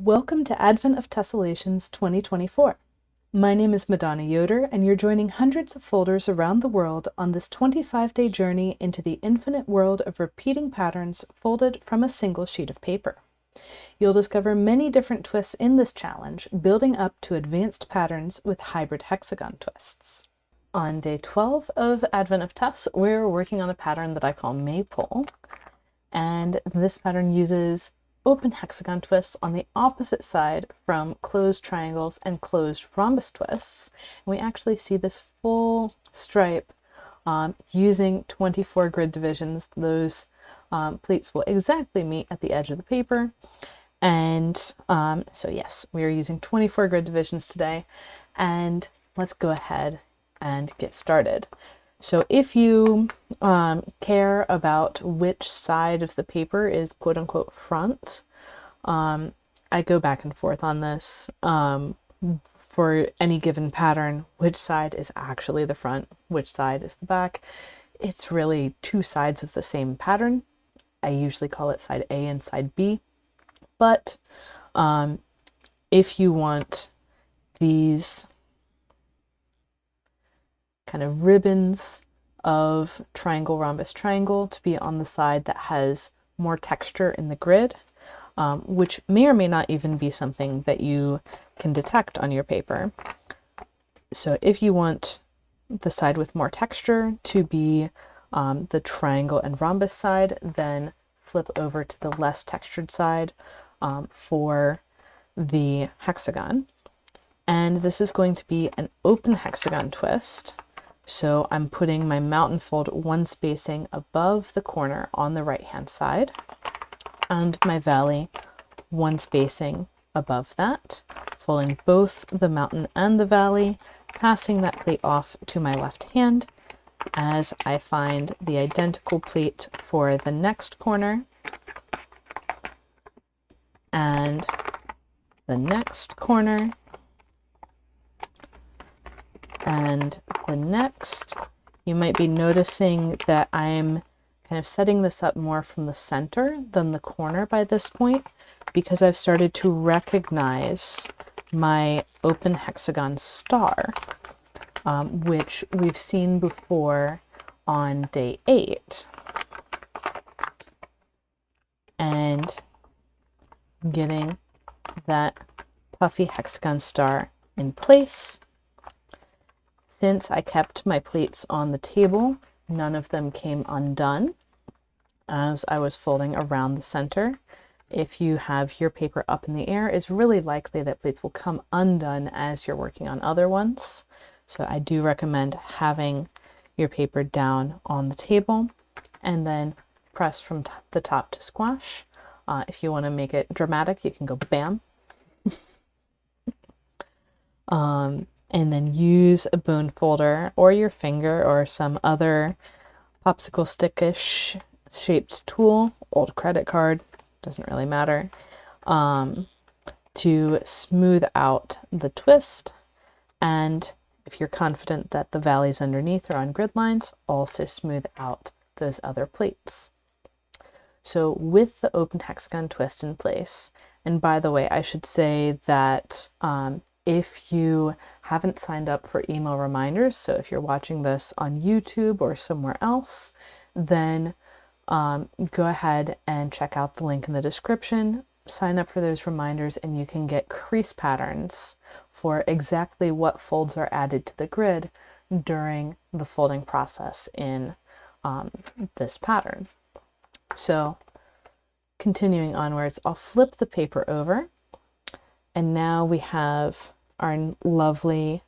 Welcome to Advent of Tessellations 2024. My name is Madonna Yoder, and you're joining hundreds of folders around the world on this 25-day journey into the infinite world of repeating patterns folded from a single sheet of paper. You'll discover many different twists in this challenge, building up to advanced patterns with hybrid hexagon twists. On day 12 of Advent of Tess, we're working on a pattern that I call Maypole, and this pattern uses open hexagon twists on the opposite side from closed triangles and closed rhombus twists. And we actually see this full stripe using 24 grid divisions. Those pleats will exactly meet at the edge of the paper. And so yes, we are using 24 grid divisions today. And let's go ahead and get started. So if you care about which side of the paper is quote unquote front, I go back and forth on this. For any given pattern, which side is actually the front, which side is the back. It's really two sides of the same pattern. I usually call it side A and side B. But if you want these kind of ribbons of triangle, rhombus, triangle to be on the side that has more texture in the grid, which may or may not even be something that you can detect on your paper. So if you want the side with more texture to be the triangle and rhombus side, then flip over to the less textured side for the hexagon. And this is going to be an open hexagon twist. So I'm putting my mountain fold one spacing above the corner on the right hand side, and my valley one spacing above that, folding both the mountain and the valley, passing that plate off to my left hand as I find the identical plate for the next corner and the next corner and the next. You might be noticing that I'm kind of setting this up more from the center than the corner by this point, because I've started to recognize my open hexagon star, which we've seen before on day 8. And getting that puffy hexagon star in place. Since I kept my plates on the table, none of them came undone as I was folding around the center. If you have your paper up in the air, it's really likely that plates will come undone as you're working on other ones. So I do recommend having your paper down on the table and then press from the top to squash. If you want to make it dramatic, you can go bam. And then use a bone folder or your finger or some other popsicle stickish shaped tool, old credit card, doesn't really matter, to smooth out the twist. And if you're confident that the valleys underneath are on grid lines, also smooth out those other plates. So with the open hexagon twist in place, and by the way, I should say that if you haven't signed up for email reminders, so if you're watching this on YouTube or somewhere else, then go ahead and check out the link in the description, sign up for those reminders, and you can get crease patterns for exactly what folds are added to the grid during the folding process in this pattern. So continuing onwards, I'll flip the paper over, and now we have our lovely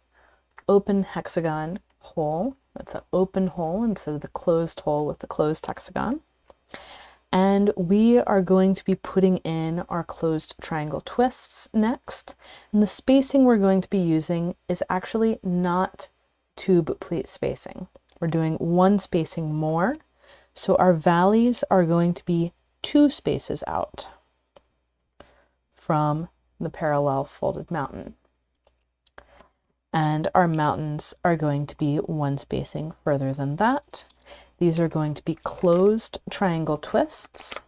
open hexagon hole. That's an open hole instead of the closed hole with the closed hexagon. And we are going to be putting in our closed triangle twists next. And the spacing we're going to be using is actually not tube plate spacing. We're doing one spacing more. So our valleys are going to be 2 spaces out from the parallel folded mountain. And our mountains are going to be 1 spacing further than that. These are going to be closed triangle twists.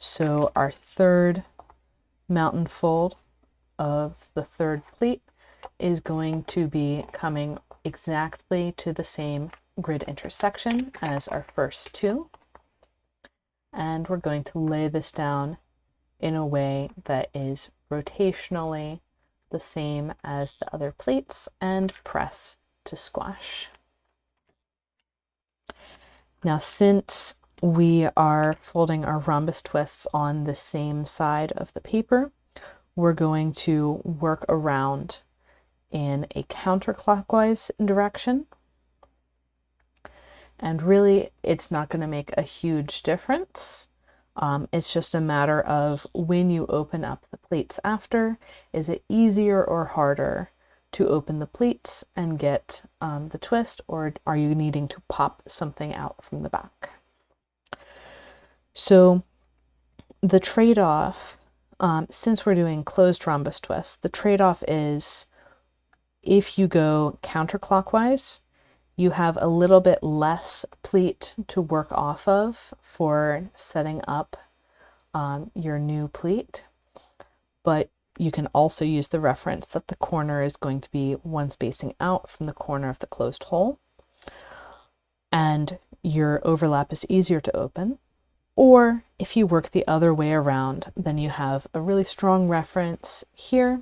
So our third mountain fold of the third pleat is going to be coming exactly to the same grid intersection as our first two. And we're going to lay this down in a way that is rotationally the same as the other pleats and press to squash. Now, since we are folding our rhombus twists on the same side of the paper, we're going to work around in a counterclockwise direction. And really, it's not going to make a huge difference. It's just a matter of when you open up the pleats after, is it easier or harder to open the pleats and get the twist, or are you needing to pop something out from the back? So the trade-off, since we're doing closed rhombus twists, the trade-off is if you go counterclockwise, you have a little bit less pleat to work off of for setting up your new pleat, but you can also use the reference that the corner is going to be one spacing out from the corner of the closed hole, and your overlap is easier to open. Or if you work the other way around, then you have a really strong reference here,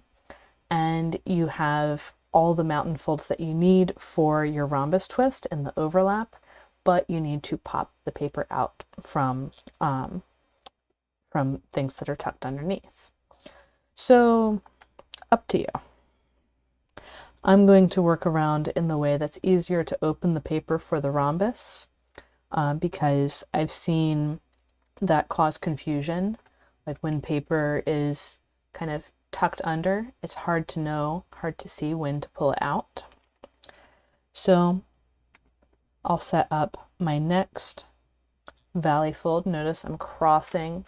and you have all the mountain folds that you need for your rhombus twist in the overlap, but you need to pop the paper out from things that are tucked underneath. So up to you. I'm going to work around in the way that's easier to open the paper for the rhombus, because I've seen that cause confusion. Like when paper is kind of tucked under, it's hard to see when to pull it out. So I'll set up my next valley fold. Notice I'm crossing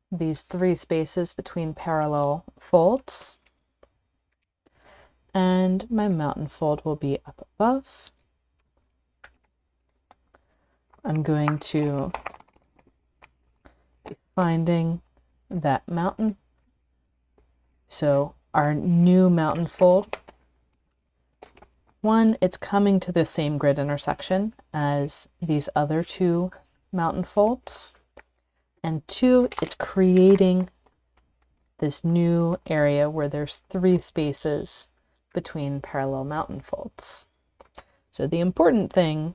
these 3 spaces between parallel folds, and my mountain fold will be up above. I'm going to be finding that mountain. So our new mountain fold, one, it's coming to the same grid intersection as these other 2 mountain folds, and 2, it's creating this new area where there's 3 spaces between parallel mountain folds. So the important thing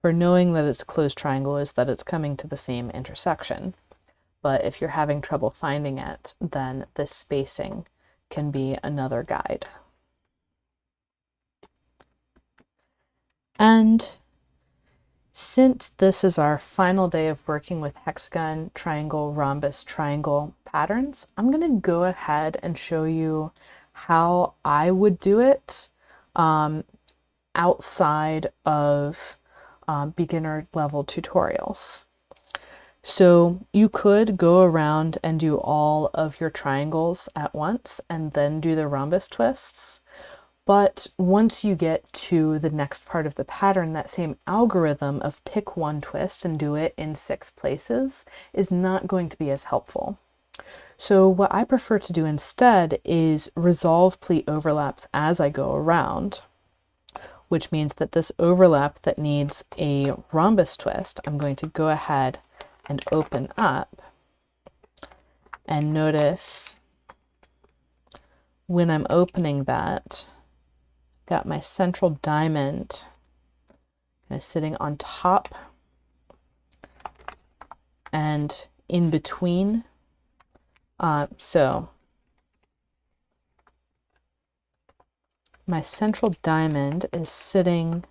for knowing that it's a closed triangle is that it's coming to the same intersection. But if you're having trouble finding it, then this spacing can be another guide. And since this is our final day of working with hexagon, triangle, rhombus, triangle patterns, I'm going to go ahead and show you how I would do it outside of beginner level tutorials. So you could go around and do all of your triangles at once and then do the rhombus twists. But once you get to the next part of the pattern, that same algorithm of pick one twist and do it in 6 places is not going to be as helpful. So what I prefer to do instead is resolve pleat overlaps as I go around, which means that this overlap that needs a rhombus twist, I'm going to go ahead and open up, and notice when I'm opening that, got my central diamond kind of sitting on top and in between. So my central diamond is sitting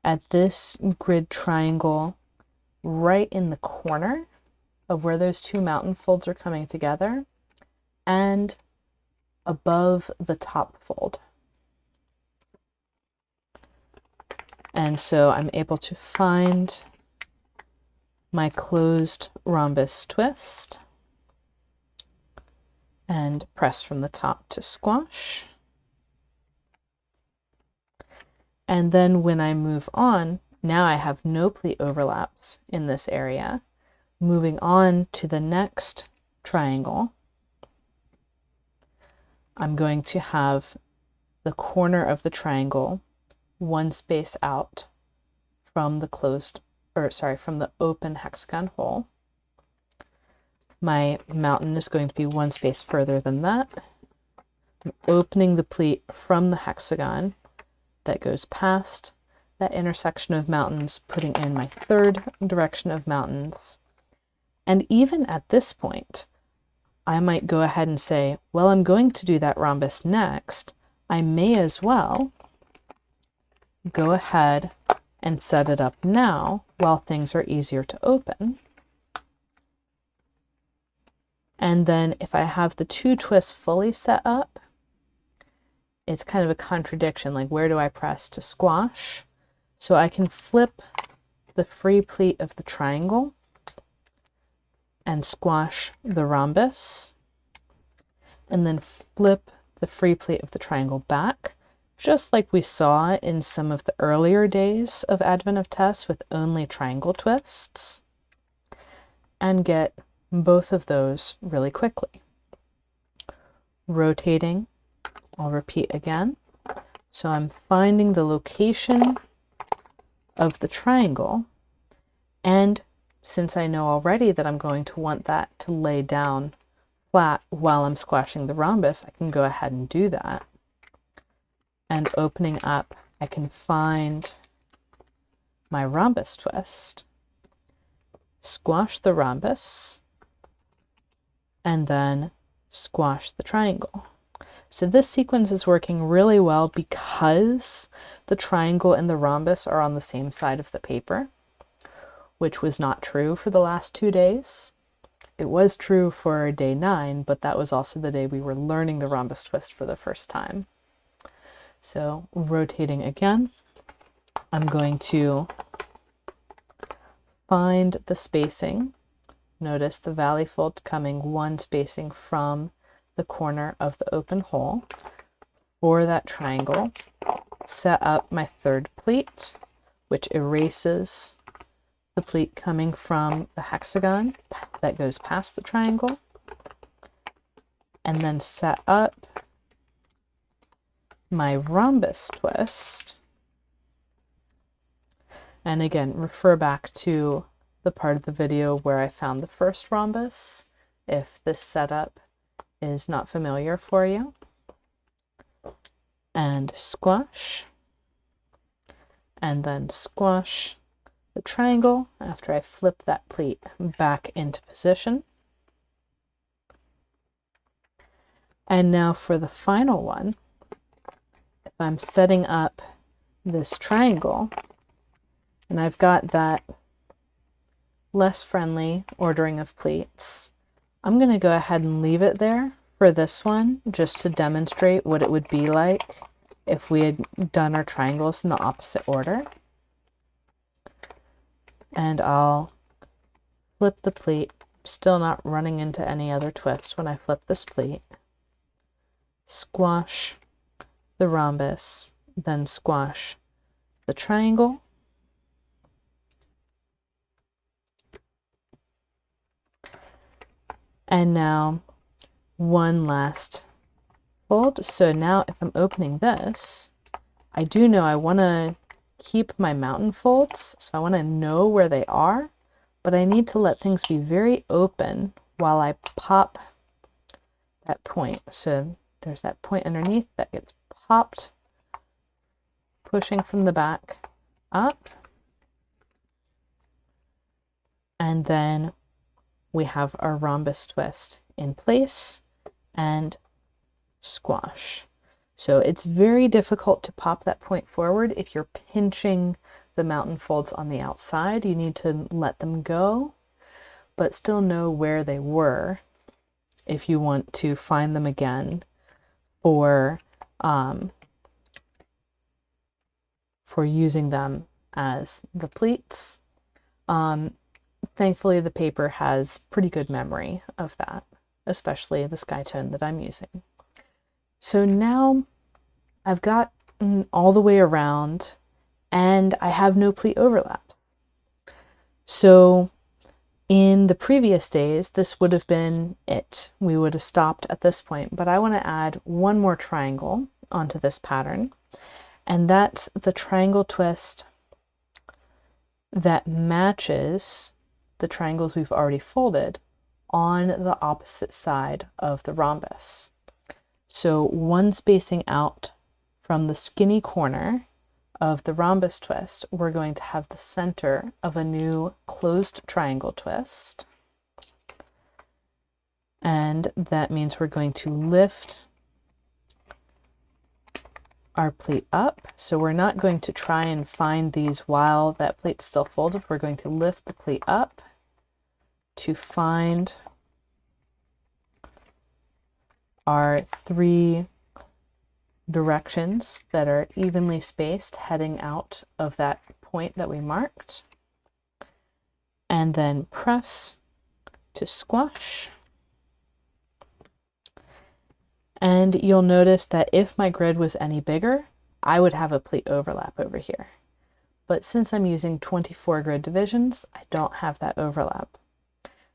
at this grid triangle right in the corner of where those 2 mountain folds are coming together and above the top fold. And so I'm able to find my closed rhombus twist and press from the top to squash. And then when I move on, now I have no pleat overlaps in this area, Moving on to the next triangle, I'm going to have the corner of the triangle one space out from the from the open hexagon hole. My mountain is going to be one space further than that. I'm opening the pleat from the hexagon that goes past that intersection of mountains, putting in my third direction of mountains. And even at this point, I might go ahead and say, well, I'm going to do that rhombus next. I may as well go ahead and set it up now while things are easier to open. And then if I have the two twists fully set up, it's kind of a contradiction, like where do I press to squash? So I can flip the free pleat of the triangle and squash the rhombus, and then flip the free pleat of the triangle back, just like we saw in some of the earlier days of Advent of Tess with only triangle twists, and get both of those really quickly. Rotating, I'll repeat again. So I'm finding the location of the triangle, and since I know already that I'm going to want that to lay down flat while I'm squashing the rhombus, I can go ahead and do that. And opening up, I can find my rhombus twist, squash the rhombus, and then squash the triangle. So this sequence is working really well because the triangle and the rhombus are on the same side of the paper, which was not true for the last 2 days. It was true for day 9, but that was also the day we were learning the rhombus twist for the first time. So rotating again, I'm going to find the spacing. Notice the valley fold coming one spacing from the corner of the open hole for that triangle. Set up my third pleat, which erases the pleat coming from the hexagon that goes past the triangle, and then set up my rhombus twist. And again, refer back to the part of the video where I found the first rhombus if this setup is not familiar for you. And squash, and then squash the triangle after I flip that pleat back into position. And now for the final one, if I'm setting up this triangle and I've got that less friendly ordering of pleats, I'm going to go ahead and leave it there for this one just to demonstrate what it would be like if we had done our triangles in the opposite order. And I'll flip the pleat, still not running into any other twist when I flip this pleat, squash the rhombus, then squash the triangle, and now one last fold. So now if I'm opening this, I do know I want to keep my mountain folds, so I want to know where they are, but I need to let things be very open while I pop that point. So there's that point underneath that gets popped, pushing from the back up, and then we have our rhombus twist in place and squash. So it's very difficult to pop that point forward if you're pinching the mountain folds on the outside. You need to let them go, but still know where they were if you want to find them again for using them as the pleats. Thankfully, the paper has pretty good memory of that, especially the sky tone that I'm using. So now I've got all the way around and I have no pleat overlaps. So In the previous days, this would have been it. We would have stopped at this point, but I want to add one more triangle onto this pattern, and that's the triangle twist that matches the triangles we've already folded on the opposite side of the rhombus. So one spacing out from the skinny corner of the rhombus twist, we're going to have the center of a new closed triangle twist. And that means we're going to lift our pleat up. So we're not going to try and find these while that pleat's still folded. We're going to lift the pleat up to find our 3 directions that are evenly spaced heading out of that point that we marked, and then press to squash. And you'll notice that if my grid was any bigger, I would have a pleat overlap over here. But since I'm using 24 grid divisions, I don't have that overlap.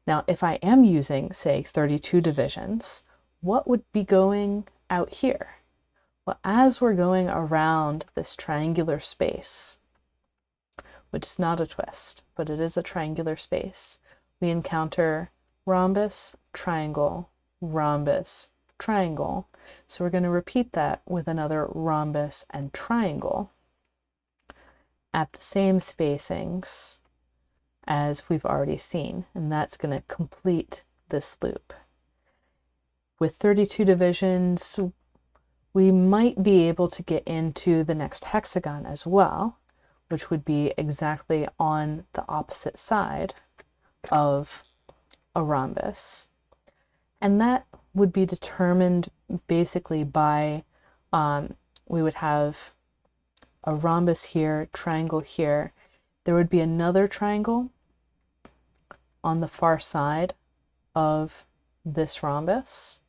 Now, if I am using, say, 32 divisions, what would be going out here? Well, as we're going around this triangular space, which is not a twist, but it is a triangular space, we encounter rhombus, triangle, rhombus, triangle. So we're going to repeat that with another rhombus and triangle at the same spacings as we've already seen, and that's going to complete this loop. With 32 divisions, we might be able to get into the next hexagon as well, which would be exactly on the opposite side of a rhombus. And that would be determined basically by, we would have a rhombus here, triangle here. There would be another triangle on the far side of this rhombus.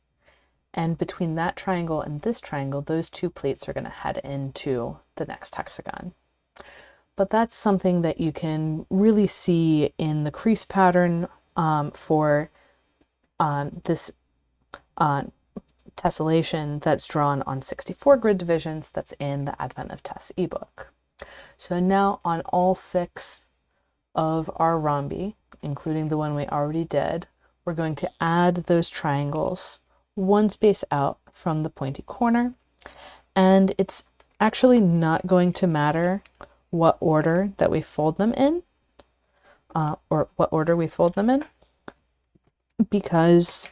And between that triangle and this triangle, those 2 pleats are going to head into the next hexagon. But that's something that you can really see in the crease pattern for this tessellation that's drawn on 64 grid divisions that's in the Advent of Tess ebook. So now on all 6 of our rhombi, including the one we already did, we're going to add those triangles one space out from the pointy corner, and it's actually not going to matter what order that we fold them in, or what order we fold them in, because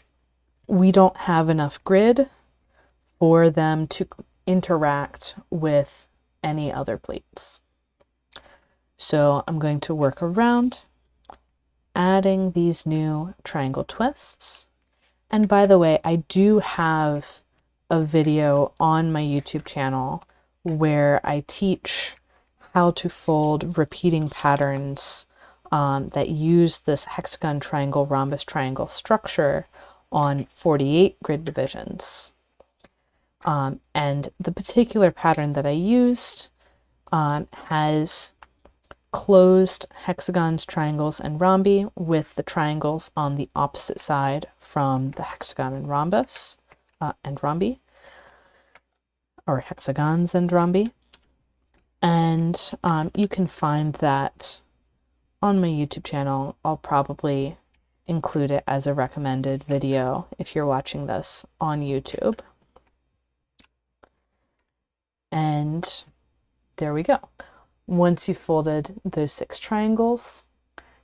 we don't have enough grid for them to interact with any other pleats. So I'm going to work around adding these new triangle twists. And by the way, I do have a video on my YouTube channel where I teach how to fold repeating patterns that use this hexagon, triangle, rhombus, triangle structure on 48 grid divisions. And the particular pattern that I used has closed hexagons, triangles, and rhombi with the triangles on the opposite side from the hexagon and rhombus and rhombi, or hexagons and rhombi. And you can find that on my YouTube channel. I'll probably include it as a recommended video if you're watching this on YouTube. And there we go. Once you've folded those 6 triangles,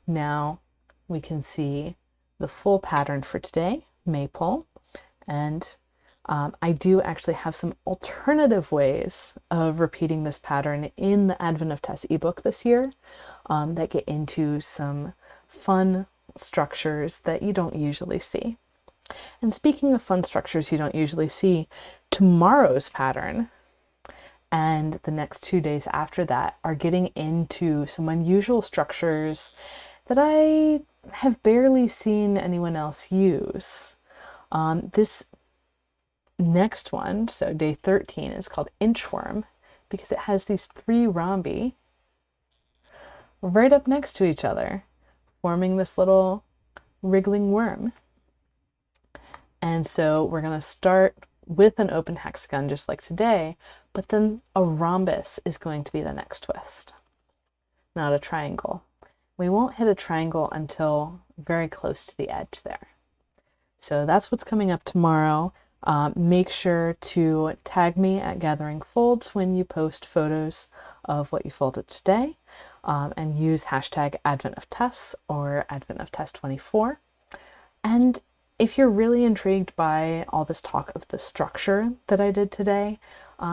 now we can see the full pattern for today, Maypole. And I do actually have some alternative ways of repeating this pattern in the Advent of Tess ebook this year that get into some fun structures that you don't usually see. And speaking of fun structures you don't usually see, tomorrow's pattern and the next 2 days after that are getting into some unusual structures that I have barely seen anyone else use. This next one, so day 13, is called inchworm because it has these 3 rhombi right up next to each other, forming this little wriggling worm. And so we're going to start with an open hexagon just like today, but then a rhombus is going to be the next twist, not a triangle. We won't hit a triangle until very close to the edge there. So that's what's coming up tomorrow. Make sure to tag me at Gathering Folds when you post photos of what you folded today, and use hashtag Advent of Tess or Advent of Tess 24. And if you're really intrigued by all this talk of the structure that I did today,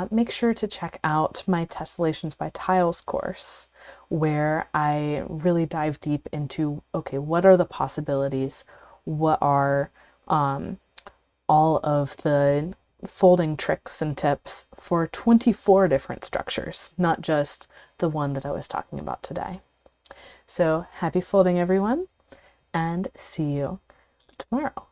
make sure to check out my Tessellations by Tiles course, where I really dive deep into, okay, what are the possibilities? What are all of the folding tricks and tips for 24 different structures, not just the one that I was talking about today. So happy folding, everyone, and see you tomorrow.